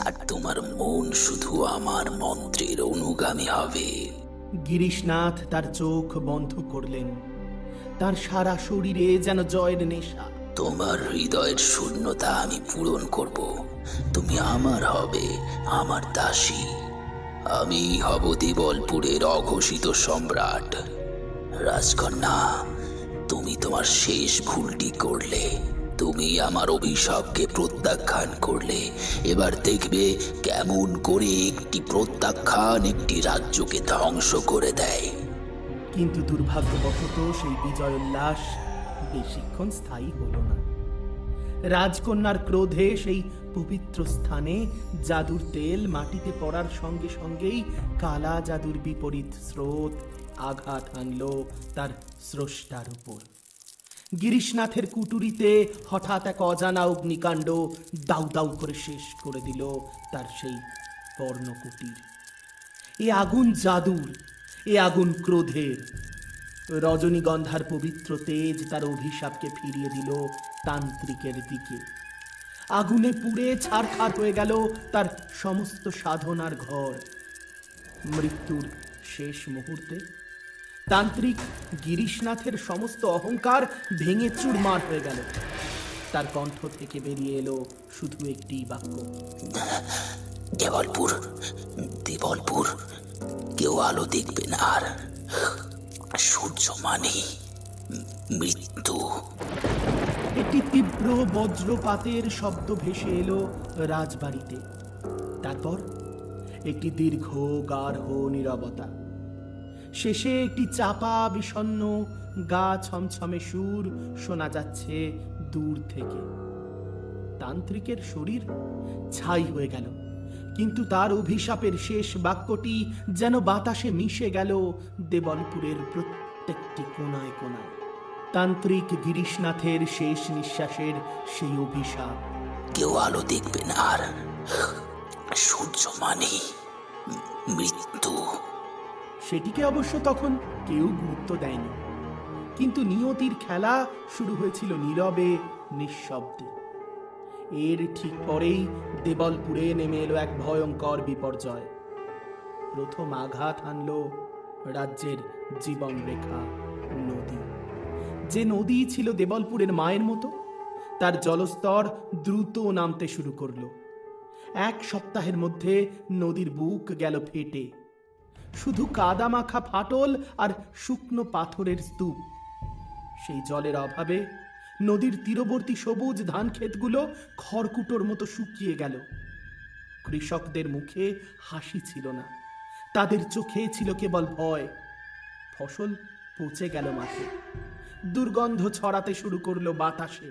আর তোমার মন শুধু আমার মন্ত্রের অনুগামী হবে। গিরিশনাথ তার চোখ বন্ধ করলেন। তার সারা শরীরে যেন জয়ের নেশা। তোমার হৃদয়ের শূন্যতা আমি পূরণ করব। তুমি আমার হবে, আমার দাসী। আমি হব দেবলপুরের অঘোষিত সম্রাট। রাজকন্যা, তুমি তোমার শেষ ভুলটি করলে। তুমি আমার অভিশাপকে প্রত্যাখ্যান করলে। এবার দেখবে কেমন করে একটি প্রত্যাখ্যান একটি রাজ্যকে ধ্বংস করে দেয়। কিন্তু দুর্ভাগ্যবশত সেই বিজয় উল্লাস বেশিক্ষণ স্থায়ী হল না। রাজকন্যার ক্রোধে সেই পবিত্র স্থানে জাদুর তেল মাটিতে পড়ার সঙ্গে সঙ্গেই কালা জাদুর বিপরীত স্রোত আঘাত হানল তার স্রষ্টার উপর। গিরিশনাথের কুটুরিতে হঠাৎ এক অজানা অগ্নিকাণ্ড দাউ দাউ করে শেষ করে দিল তার সেই পর্ণকুটির। এ আগুন জাদুর, এ আগুন ক্রোধের। রজনীগন্ধার পবিত্র তেজ তার অভিশাপকে ফিরিয়ে দিল তান্ত্রিকের দিকে। আগুনে পুড়ে ছারখার হয়ে গেল তার সমস্ত সাধনার ঘর। মৃত্যুর শেষ মুহূর্তে তান্ত্রিক গিরিশনাথের সমস্ত অহংকার ভেঙে চুরমার হয়ে গেল। তার কণ্ঠ থেকে বেরিয়ে এলো শুধু একটি বাক্য, দেবলপুর, দেবলপুর, কেউ আলো দেখবে না, আর সূর্য মানে মৃত্যু। একটি তীব্র বজ্রপাতের শব্দ ভেসে এলো রাজবাড়িতে। তারপর একটি দীর্ঘ গাঢ় নীরবতা। শেষে একটি চাপা বিষণ্ণ গা ছমছমে সুর শোনা যাচ্ছে দূর থেকে। তান্ত্রিকের শরীর ছাই হয়ে গেল, কিন্তু তার অভিশাপের শেষ বাক্যটি যেন বাতাসে মিশে গেল দেবলপুরের প্রত্যেকটি কোণায় কোণায়। তান্ত্রিক গিরিশনাথের শেষ নিঃশ্বাসের সেই অভিশাপ, কেউ আলো দেখবে না, আর সূর্য মানে মৃত্যু। সেটিকে অবশ্য তখন কেউ গুরুত্ব দেয়নি, কিন্তু নিয়তির খেলা শুরু হয়েছিল নীরবে, নিঃশব্দে। এর ঠিক পরেই দেবলপুরে নেমে এলো এক ভয়ঙ্কর বিপর্যয়। প্রথম আঘাত হানল রাজ্যের জীবন রেখা নদী। যে নদী ছিল দেবলপুরের মায়ের মতো, তার জলস্তর দ্রুত নামতে শুরু করলো। 1 সপ্তাহের মধ্যে নদীর বুক গেল ফেটে। শুধু কাদা মাখা ফাটল আর শুকনো পাথরের স্তূপ। সেই জলের অভাবে নদীর তীরবর্তী সবুজ ধান ক্ষেতগুলো খড়কুটোর মতো শুকিয়ে গেল। কৃষকদের মুখে হাসি ছিল না, তাদের চোখে ছিল কেবল ভয়। ফসল পচে গেল মাঠে, দুর্গন্ধ ছড়াতে শুরু করলো বাতাসে।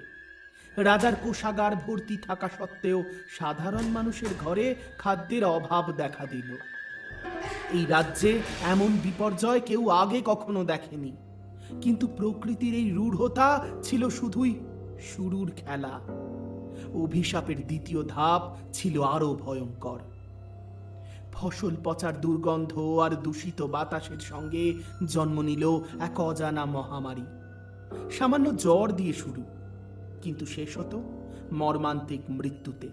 রাজার কোষাগার ভর্তি থাকা সত্ত্বেও সাধারণ মানুষের ঘরে খাদ্যের অভাব দেখা দিল। এই রাজ্যে এমন বিপর্যয় কেউ আগে কখনো দেখেনি, কিন্তু প্রকৃতির এই রূঢ়তা ছিল শুধুই শুরুর খেলা। অভিশাপের দ্বিতীয় ধাপ ছিল আরো ভয়ঙ্কর। ফসল পচার দুর্গন্ধ আর দূষিত বাতাসের সঙ্গে জন্ম নিল এক অজানা মহামারী। সামান্য জ্বর দিয়ে শুরু, কিন্তু শেষ হতো মর্মান্তিক মৃত্যুতে।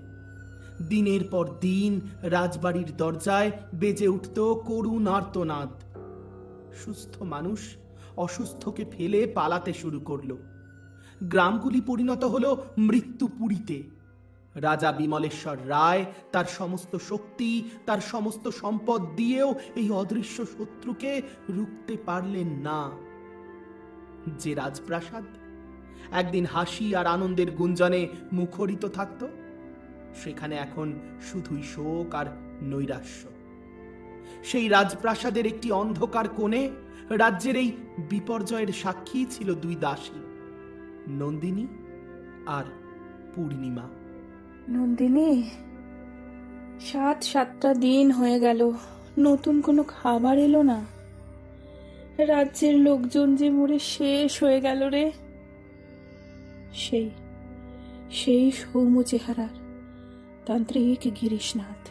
দিনের পর দিন রাজবাড়ির দরজায় বেজে উঠত করুণ আর্তনাদ। সুস্থ মানুষ অসুস্থকে ফেলে পালাতে শুরু করলো। গ্রামগুলি পরিণত হলো মৃত্যুপুরীতে। রাজা বিমলেশ্বর রায় তার সমস্ত শক্তি, তার সমস্ত সম্পদ দিয়েও এই অদৃশ্য শত্রুকে রুখতে পারলেন না। যে রাজপ্রাসাদ একদিন হাসি আর আনন্দের গুঞ্জনে মুখরিত থাকত, সেখানে এখন শুধুই শোক আর নৈরাশ্য। সেই রাজপ্রাসাদের একটি অন্ধকার কোণে রাজ্যের এই বিপর্যয়ের সাক্ষী ছিল 2 দাসী, নন্দিনী আর পূর্ণিমা। নন্দিনী, 7টা দিন হয়ে গেল, নতুন কোনো খাবার এলো না। রাজ্যের লোকজন যে মরে শেষ হয়ে গেল রে। সেই সৌম্য চেহারার তান্ত্রিক গিরিশনাথ,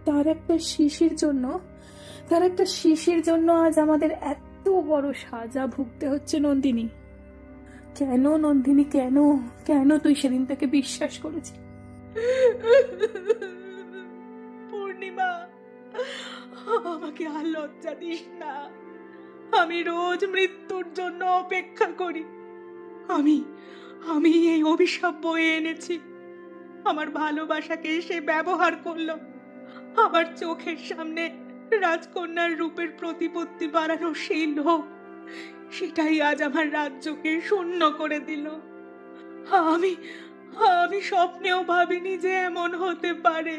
তার একটা শিশির জন্য আজ আমাদের এত বড় সাজা ভুগতে হচ্ছে। নন্দিনী, কেন নন্দিনী, কেন কেন তুই সেদিন তাকে বিশ্বাস করেছিস? পূর্ণিমা, আমাকে আর লজ্জা দিস না। আমি রোজ মৃত্যুর জন্য অপেক্ষা করি। আমি এই অভিশাপ বয়ে এনেছি। আমার ভালোবাসাকে সে ব্যবহার করলো। আমার চোখের সামনে রাজকন্যার রূপের প্রতিপত্তি বাড়ানো সেই লোক, সেটাই আজ আমার রাজ্যকে শূন্য করে দিল। আমি স্বপ্নেও ভাবিনি যে এমন হতে পারে।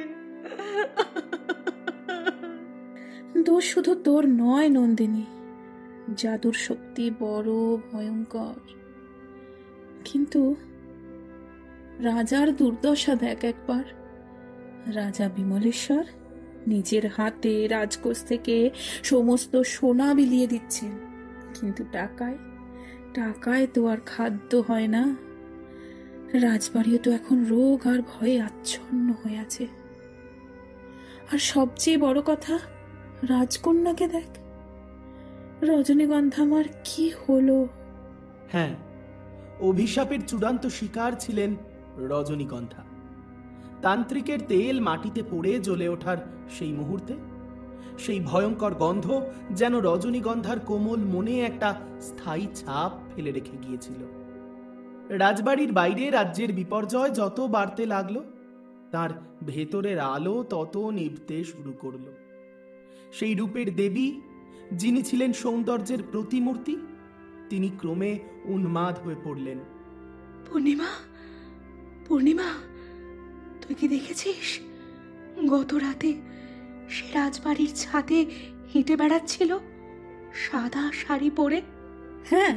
দোষ শুধু তোর নয় নন্দিনী, জাদুর শক্তি বড় ভয়ঙ্কর। কিন্তু রাজার দুর্দশা দেখ একবার। রাজা বিমলেশ্বর নিজের হাতে রাজকোষ থেকে সমস্ত সোনা বিলিয়ে দিচ্ছেন, কিন্তু টাকায় তো আর খাদ্য হয় না। রাজবাড়িও তো এখন রোগ আর ভয়ে আচ্ছন্ন হয়ে আছে। আর সবচেয়ে বড় কথা, রাজকন্যাকে দেখ। রজনীগন্ধা আমার কি হলো? হ্যাঁ, অভিশাপের চূড়ান্ত শিকার ছিলেন রজনীগন্ধা। তান্ত্রিকের তেল মাটিতে পড়ে জ্বলে ওঠার সেই মুহূর্তে সেই ভয়ঙ্কর গন্ধ যেন রজনীগন্ধার কোমল মনে একটা স্থায়ী ছাপ ফেলে রেখে গিয়েছিল। রাজবাড়ির বাইরে রাজ্যের বিপর্যয় যত বাড়তে লাগলো, তার ভেতরের আলো তত নিভতে শুরু করলো। সেই রূপের দেবী, যিনি ছিলেন সৌন্দর্যের প্রতিমূর্তি, তিনি ক্রমে উন্মাদ হয়ে পড়লেন। পূর্ণিমা, তুই কি দেখেছিস? গত রাতে সে রাজবাড়ির ছাদে হেঁটে বেড়াচ্ছিল, সাদা শাড়ি পরে। হ্যাঁ,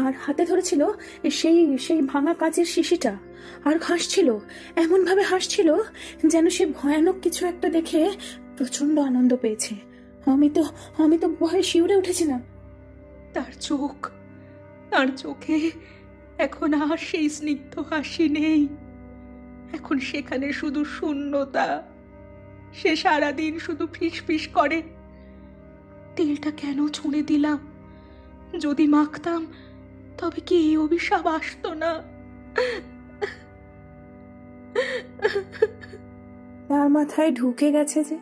আর হাতে ধরেছিল সেই ভাঙা কাচের শিশিটা, আর হাসছিল, এমন ভাবে হাসছিল যেন সে ভয়ানক কিছু একটা দেখে প্রচন্ড আনন্দ পেয়েছে। আমি তো ভয়ে শিউরে উঠেছিলাম। তার চোখে এখন আর সেই স্নিগ্ধ হাসি নেই। এখন সেখানে শুধু শূন্যতা। সে সারাদিন শুধু ফিসফিস করে। তেলটা কেন ছুঁড়ে দিলাম? যদি মাখতাম তবে কি এই অভিশাপ আসতো না? তার মাথায় ঢুকে গেছে যে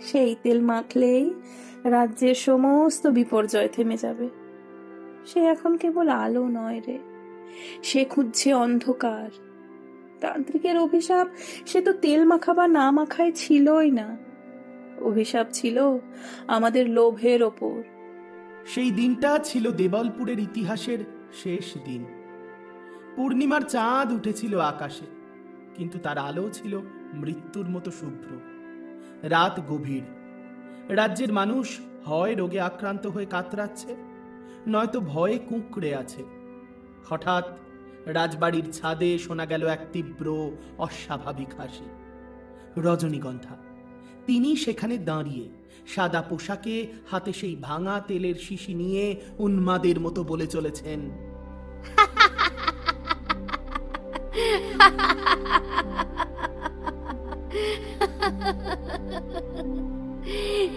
সেই তেল মাখলেই রাজ্যের সমস্ত বিপর্যয় থেমে যাবে। সে এখন কেবল আলো নয় রে, সে খুঁজছে অন্ধকার। তান্ত্রিকের অভিশাপ সে তো তেল মাখা বা না মাখায় ছিলই না, অভিশাপ ছিল আমাদের লোভের ওপর। সেই দিনটা ছিল দেবলপুরের ইতিহাসের শেষ দিন। পূর্ণিমার চাঁদ উঠেছিল আকাশে, কিন্তু তার আলো ছিল মৃত্যুর মতো শুভ্র। রাত গভীর। রাজ্যের মানুষ হয় রোগে আক্রান্ত হয়ে কাতরাচ্ছে, নয়তো ভয়ে কুঁকড়ে আছে। হঠাৎ রাজবাড়ির ছাদে শোনা গেল এক তীব্র অস্বাভাবিক হাসি। রজনীগন্ধা, তিনি সেখানে দাঁড়িয়ে সাদা পোশাকে, হাতে সেই ভাঙা তেলের শিশি নিয়ে উন্মাদের মতো বলে চলেছেন,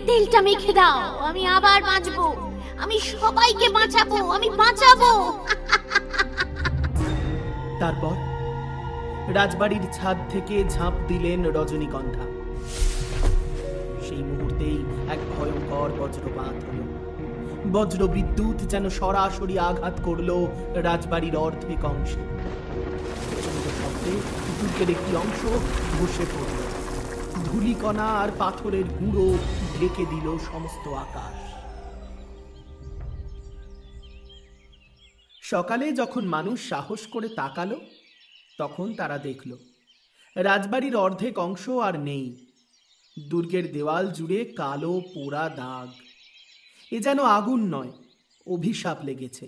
তেলটা মেখে দাও, আমি আবার বাঁচবো, আমি সবাইকে বাঁচাবো, আমি বাঁচাবো। তারপর রাজবাড়ির ছাদ থেকে ঝাঁপ দিলেন রজনীগন্ধা। সেই মুহূর্তেই এক ভয়ঙ্কর বজ্রপাত হলো। বজ্র বিদ্যুৎ যেন সরাসরি আঘাত করলো রাজবাড়ির অর্ধেক অংশে। প্রচণ্ড শব্দে দুর্গের একটি অংশ ধসে পড়ল। ধূলিকণা আর পাথরের গুঁড়ো ঢেকে দিল সমস্ত আকাশ। সকালে যখন মানুষ সাহস করে তাকালো, তখন তারা দেখল রাজবাড়ির অর্ধেক অংশ আর নেই। দুর্গের দেওয়াল জুড়ে কালো পোড়া দাগ। এ যেন আগুন নয়, অভিশাপ লেগেছে।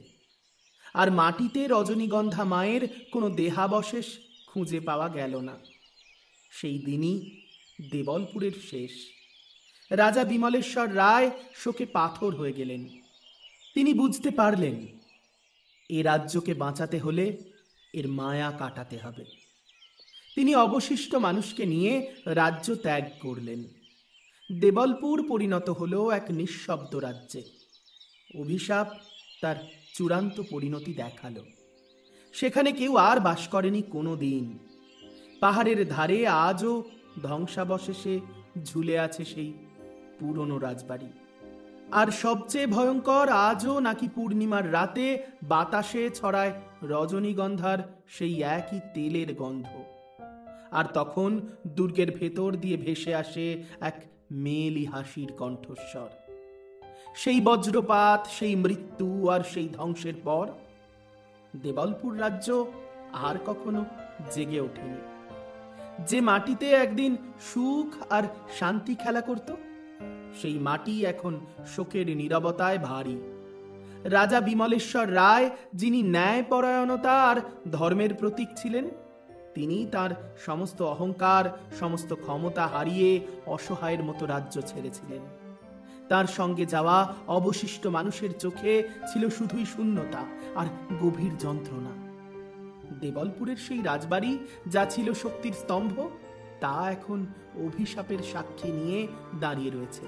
আর মাটিতে রজনীগন্ধা মায়ের কোনো দেহাবশেষ খুঁজে পাওয়া গেল না। সেই দিনই দেবলপুরের শেষ। রাজা বিমলেশ্বর রায় শোকে পাথর হয়ে গেলেন। তিনি বুঝতে পারলেন, এ রাজ্যকে বাঁচাতে হলে এর মায়া কাটাতে হবে। তিনি অবশিষ্ট মানুষকে নিয়ে রাজ্য ত্যাগ করলেন। দেবলপুর পরিণত হলো এক নিঃশব্দ রাজ্যে। অভিশাপ তার চূড়ান্ত পরিণতি দেখালো। সেখানে কেউ আর বাস করেনি কোনো দিন। পাহাড়ের ধারে আজও ধ্বংসাবশেষে ঝুলে আছে সেই পুরনো রাজবাড়ি। আর সবচেয়ে ভয়ঙ্কর, আজও নাকি পূর্ণিমার রাতে বাতাসে ছড়ায় রজনীগন্ধার সেই একই তেলের গন্ধ। আর তখন দুর্গের ভেতর দিয়ে ভেসে আসে এক মেয়েলি হাসির কণ্ঠস্বর। সেই বজ্রপাত, সেই মৃত্যু আর সেই ধ্বংসের পর দেবলপুর রাজ্য আর কখনো জেগে ওঠেনি। যে মাটিতে একদিন সুখ আর শান্তি খেলা করত, সেই মাটি এখন শোকের নীরবতায় ভারী। রাজা বিমলেশ্বর রায়, যিনি ন্যায়পরায়ণতা আর ধর্মের প্রতীক ছিলেন, তিনি তার সমস্ত অহংকার, সমস্ত ক্ষমতা হারিয়ে অসহায়ের মতো রাজ্য ছেড়েছিলেন। তার সঙ্গে যাওয়া অবশিষ্ট মানুষের চোখে ছিল শুধুই শূন্যতা আর গভীর যন্ত্রণা। দেবলপুরের সেই রাজবাড়ি, যা ছিল শক্তির স্তম্ভ, তা এখন অভিশাপের সাক্ষী নিয়ে দাঁড়িয়ে রয়েছে।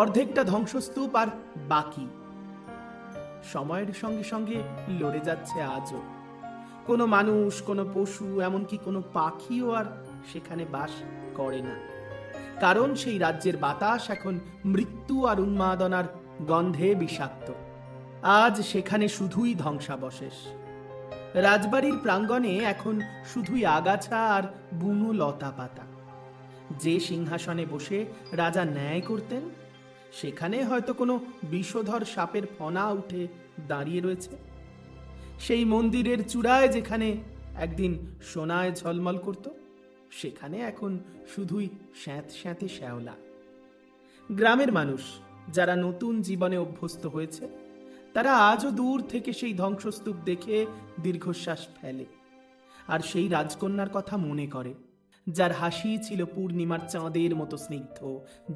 অর্ধেকটা ধ্বংসস্তূপ আর বাকি। সময়ের সঙ্গে সঙ্গে লড়ে যাচ্ছে আজও। কোনো মানুষ, কোনো পশু, এমনকি কোনো পাখিও আর সেখানে বাস করে না। কারণ সেই রাজ্যের বাতাস এখন মৃত্যু আর উন্মাদনার গন্ধে বিষাক্ত। আজ সেখানে শুধুই ধ্বংসাবশেষ। রাজবাড়ির প্রাঙ্গণে এখন শুধুই আগাছা আর বুনো লতা পাতা। যে সিংহাসনে বসে রাজা ন্যায় করতেন, সেখানে হয়তো কোনো বিষধর সাপের ফনা উঠে দাঁড়িয়ে রয়েছে। সেই মন্দিরের চূড়ায় যেখানে একদিন সোনায় ঝলমল করত, সেখানে এখন শুধুই স্যাঁতস্যাঁতে শ্যাওলা। গ্রামের মানুষ যারা নতুন জীবনে অভ্যস্ত হয়েছে, তারা আজও দূর থেকে সেই ধ্বংসস্তূপ দেখে দীর্ঘশ্বাস ফেলে আর সেই রাজকন্যার কথা মনে করে, যার হাসি ছিল পূর্ণিমার চাঁদের মতো স্নিগ্ধ,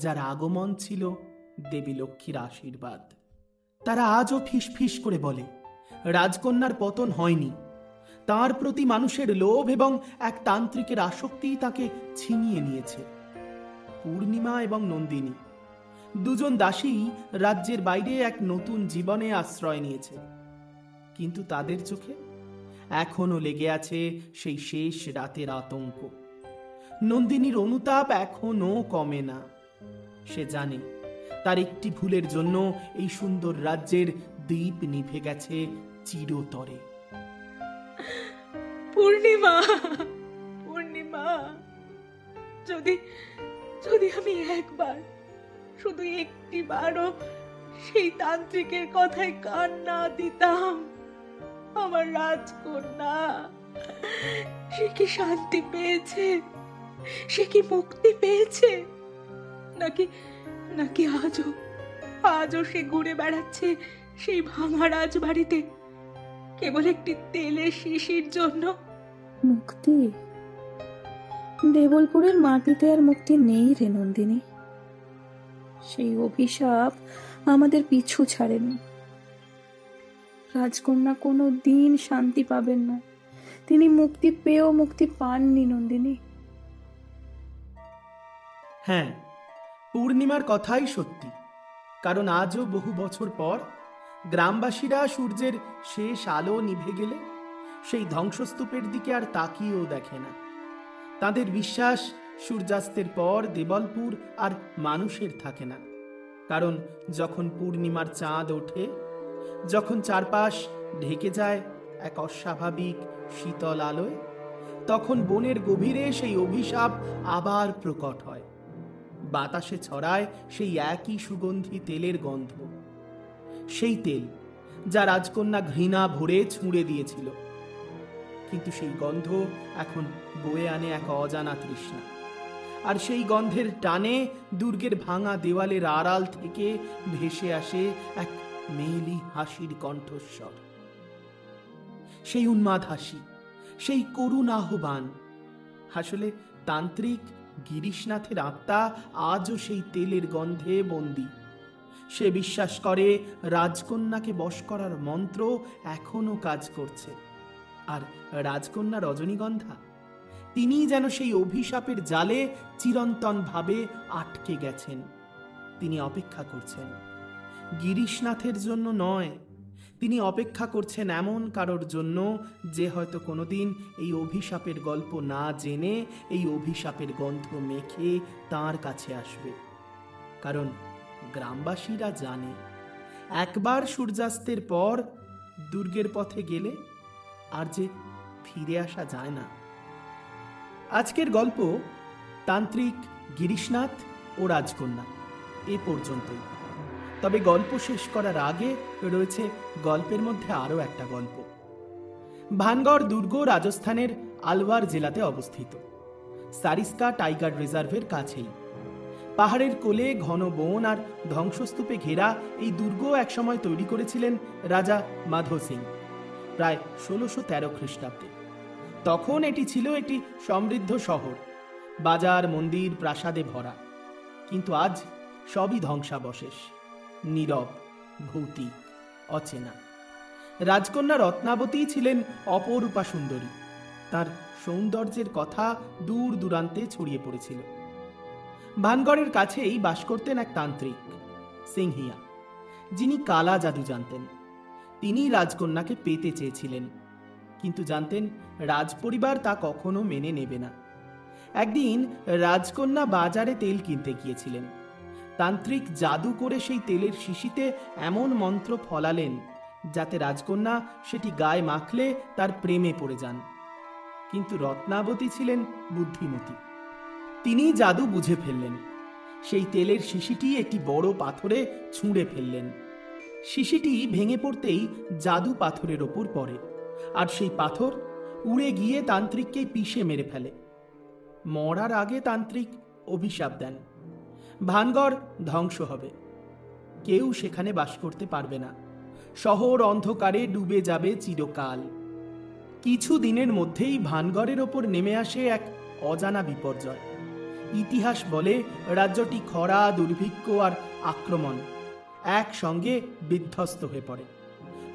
যার আগমন ছিল দেবী লক্ষ্মীর আশীর্বাদ। তারা আজও ফিসফিস করে বলে, রাজকন্যার পতন হয়নি, তার প্রতি মানুষের লোভ এবং এক তান্ত্রিকের আসক্তি তাকে ছিনিয়ে নিয়েছে। পূর্ণিমা এবং নন্দিনী, দুজন দাসী রাজ্যের বাইরে এক নতুন জীবনে আশ্রয় নিয়েছে, কিন্তু তাদের চোখে এখনো লেগে আছে সেই শেষ রাতের আতঙ্ক। নন্দিনীর অনুতাপ এখনো কমে না। সে জানে তার একটি ভুলের জন্য এই সুন্দর রাজ্যের দ্বীপ নিভে গেছে চিরতরে। পূর্ণিমা, পূর্ণিমা, যদি যদি আমি একবার, শুধু একটি বারও সেই তান্ত্রিকের কথায় কান না দিতাম, আমার রাজকন্যা সে কি শান্তি পেয়েছে, সে কি মুক্তি পেয়েছে, নাকি নাকি আজও আজও সে ঘুরে বেড়াচ্ছে সেই ভাঙা রাজবাড়িতে কেবল একটি তেলের শিশির জন্য? মুক্তি? দেবলপুরের মাটিতে আর মুক্তি নেই রে নন্দিনী। সেই অভিশাপ আমাদের পিছু ছাড়েনি। রাজকন্যা কোনো দিন শান্তি পাবেন না। তিনি মুক্তি পেয়েও মুক্তি পাননি নন্দিনী। হ্যাঁ, পূর্ণিমার কথাই সত্যি। কারণ আজও বহু বছর পর গ্রামবাসীরা সূর্যের শেষ আলো নিভে গেলে সেই ধ্বংসস্তূপের দিকে আর তাকিয়েও দেখে না। তাদের বিশ্বাস সূর্যাস্তের পর দেবলপুর আর মানুষের থাকে না। কারণ যখন পূর্ণিমার চাঁদ ওঠে, যখন চারপাশ ঢেকে যায় এক অস্বাভাবিক শীতল আলোয়, তখন বনের গভীরে সেই অভিশাপ আবার প্রকট হয়। বাতাসে ছড়ায় সেই একই সুগন্ধি তেলের গন্ধ, সেই তেল যা রাজকন্যা ঘৃণা ভরে ছুঁড়ে দিয়েছিল। কিন্তু সেই গন্ধ এখন বয়ে আনে এক অজানা তৃষ্ণা। আর সেই গন্ধের টানে দুর্গের ভাঙা দেওয়ালের আড়াল থেকে ভেসে আসে এক মেয়েলি হাসির কণ্ঠস্বর। সেই উন্মাদ হাসি, সেই করুণ আহ্বান। আসলে তান্ত্রিক গিরিশনাথের আত্মা আজও সেই তেলের গন্ধে বন্দী। সে বিশ্বাস করে রাজকন্যাকে বশ করার মন্ত্র এখনো কাজ করছে। আর রাজকন্যা রজনীগন্ধা, তিনি যেন সেই অভিশাপের জালে চিরন্তনভাবে আটকে গেছেন। তিনি অপেক্ষা করছেন গিরিশনাথের জন্য নয়, তিনি অপেক্ষা করছেন এমন কারোর জন্য যে হয়তো কোনোদিন এই অভিশাপের গল্প না জেনে এই অভিশাপের গন্ধ মেখে তার কাছে আসবে। কারণ গ্রামবাসীরা জানে, একবার সূর্যাস্তের পর দুর্গের পথে গেলে আর যে ফিরে আসা যায় না। আজকের গল্প তান্ত্রিক গিরিশনাথ ও রাজকন্যা এ পর্যন্তই। তবে গল্প শেষ করার আগে রয়েছে গল্পের মধ্যে আরও একটা গল্প। ভানগড় দুর্গ রাজস্থানের আলওয়ার জেলাতে অবস্থিত, সারিস্কা টাইগার রিজার্ভের কাছেই। পাহাড়ের কোলে ঘন বন আর ধ্বংসস্তূপে ঘেরা এই দুর্গ একসময় তৈরি করেছিলেন রাজা মাধো সিং, প্রায় 1613 খ্রিস্টাব্দে। তখন এটি ছিল একটি সমৃদ্ধ শহর, বাজার, মন্দির, প্রাসাদে ভরা। কিন্তু আজ সবই ধ্বংসাবশেষ, নীরব, ভৌতিক, অচেনা। রাজকন্যা রত্নাবতী ছিলেন অপরূপা সুন্দরী। তার সৌন্দর্যের কথা দূর দূরান্তে ছড়িয়ে পড়েছিল। ভানগড়ের কাছেই বাস করতেন এক তান্ত্রিক, সিংহিয়া, যিনি কালা জাদু জানতেন। তিনি রাজকন্যাকে পেতে চেয়েছিলেন, কিন্তু জানতেন রাজপরিবার তা কখনো মেনে নেবে না। একদিন রাজকন্যা বাজারে তেল কিনতে গিয়েছিলেন। তান্ত্রিক জাদু করে সেই তেলের শিশিতে এমন মন্ত্র ফলালেন যাতে রাজকন্যা সেটি গায়ে মাখলে তার প্রেমে পড়ে যান। কিন্তু রত্নাবতী ছিলেন বুদ্ধিমতী। তিনি জাদু বুঝে ফেললেন। সেই তেলের শিশিটি একটি বড় পাথরে ছুঁড়ে ফেললেন। শিশিটি ভেঙে পড়তেই জাদু পাথরের ওপর পড়ে, আর সেই পাথর উড়ে গিয়ে তান্ত্রিককে পিষে মেরে ফেলে। মরার আগে তান্ত্রিক অভিশাপ দেন, ভানগড় ধ্বংস হবে, কেউ সেখানে বাস করতে পারবে না, শহর অন্ধকারে ডুবে যাবে চিরকাল। কিছু দিনের মধ্যেই ভানগড়ের ওপর নেমে আসে এক অজানা বিপর্যয়। ইতিহাস বলে রাজ্যটি খরা, দুর্ভিক্ষ আর আক্রমণ একসঙ্গে বিধ্বস্ত হয়ে পড়ে।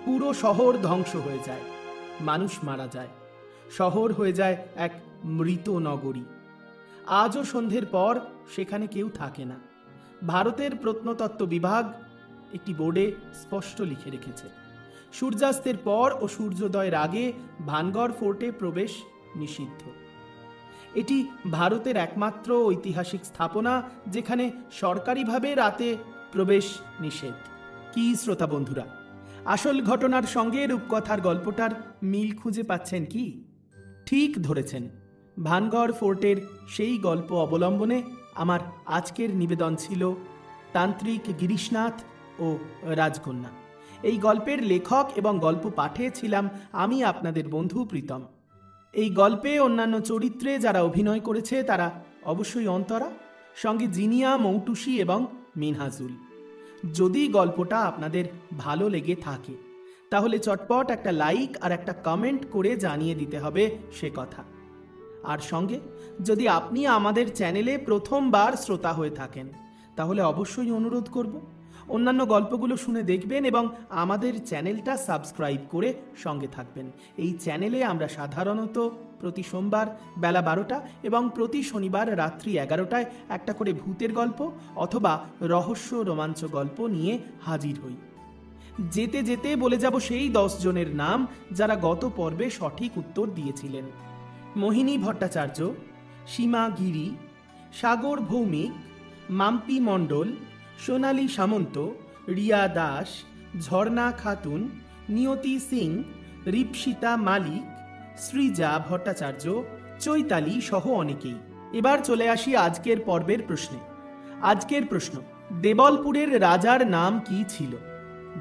পুরো শহর ধ্বংস হয়ে যায়, মানুষ মারা যায়, শহর হয়ে যায় এক মৃত নগরী। আজও সন্ধ্যের পর সেখানে কেউ থাকে না। ভারতের প্রত্নতত্ত্ব বিভাগ একটি বোর্ডে স্পষ্ট লিখে রেখেছে, সূর্যাস্তের পর ও সূর্যোদয়ের আগে ভানগড় ফোর্টে প্রবেশ নিষিদ্ধ। এটি ভারতের একমাত্র ঐতিহাসিক স্থাপনা যেখানে সরকারিভাবে রাতে প্রবেশ নিষেধ। কি শ্রোতা বন্ধুরা, আসল ঘটনার সঙ্গে রূপকথার গল্পটার মিল খুঁজে পাচ্ছেন কি? ঠিক ধরেছেন, ভানগড় ফোর্টের সেই গল্প অবলম্বনে আমার আজকের নিবেদন ছিল তান্ত্রিক গিরিশনাথ ও রাজকন্যা। এই গল্পের লেখক এবং গল্প পাঠে ছিলাম আমি, আপনাদের বন্ধু প্রীতম। এই গল্পে অন্যান্য চরিত্রে যারা অভিনয় করেছে তারা অবশ্যই অন্তরা, সঙ্গে জিনিয়া, মৌটুসি এবং মিনহাজুল। যদি গল্পটা আপনাদের ভালো লেগে থাকে তাহলে চটপট একটা লাইক আর একটা কমেন্ট করে জানিয়ে দিতে হবে সে কথা। আর সঙ্গে যদি আপনি আমাদের চ্যানেলে প্রথমবার শ্রোতা হয়ে থাকেন তাহলে অবশ্যই অনুরোধ করব অন্যান্য গল্পগুলো শুনে দেখবেন এবং আমাদের চ্যানেলটা সাবস্ক্রাইব করে সঙ্গে থাকবেন। এই চ্যানেলে আমরা সাধারণত প্রতি সোমবার বেলা 12টা এবং প্রতি শনিবার রাত্রি 11টায় একটা করে ভূতের গল্প অথবা রহস্য রোমাঞ্চ গল্প নিয়ে হাজির হই। যেতে যেতে বলে যাব সেই 10 জনের নাম যারা গত পর্বে সঠিক উত্তর দিয়েছিলেন: মোহিনী ভট্টাচার্য, সীমা গিরি, সাগর ভৌমিক, মাম্পি মণ্ডল, সোনালী সামন্ত, রিয়া দাস, ঝর্ণা খাতুন, নিয়তি সিং, রিপসিতা মালিক, সৃজা ভট্টাচার্য, চৈতালি সহ অনেকেই। এবার চলে আসি আজকের পর্বের প্রশ্নে। আজকের প্রশ্ন: দেবলপুরের রাজার নাম কি ছিল?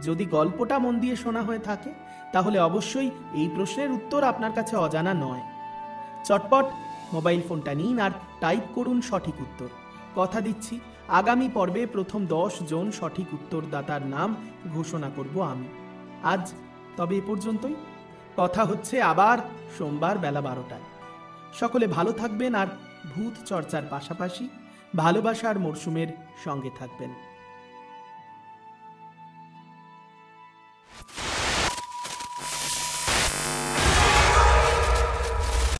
যদি গল্পটা মন দিয়ে শোনা হয়ে থাকে তাহলে অবশ্যই এই প্রশ্নের উত্তর আপনার কাছে অজানা নয়। চটপট মোবাইল ফোনটা নিন আর টাইপ করুন সঠিক উত্তর। কথা দিচ্ছি, আগামী পর্বে প্রথম 10 জন সঠিক উত্তরদাতার নাম ঘোষণা করব আমি। আজ তবে এ পর্যন্তই। কথা হচ্ছে আবার সোমবার বেলা 12টায়। সকলে ভালো থাকবেন আর ভূত চর্চার পাশাপাশি ভালোবাসার মরশুমের সঙ্গে থাকবেন।